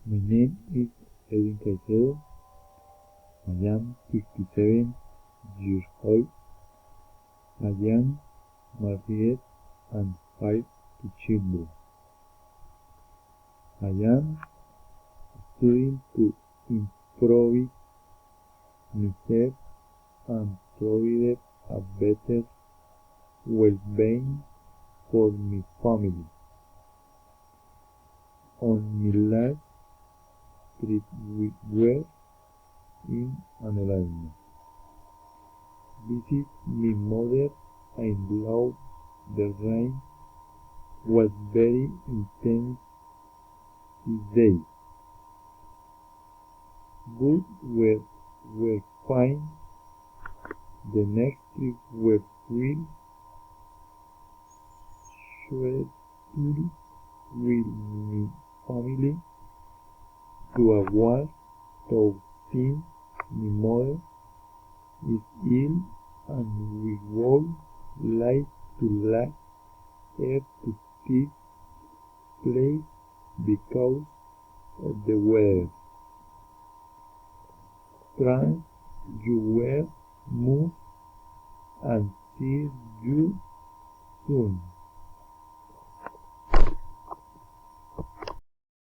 My name is Edwin Caicedo. I am 57 years old. I am married and have 2 children. I am studying to improve myself and provide a better well-being for my family. On my last trip we were in Alemania. Visit my mother. I love the rain was very intense this day. Good were fine. The next trip were real scheduled with my family to a war to since my mother is ill and we would like to let her to this place because of the weather. Trans you well move and see you soon.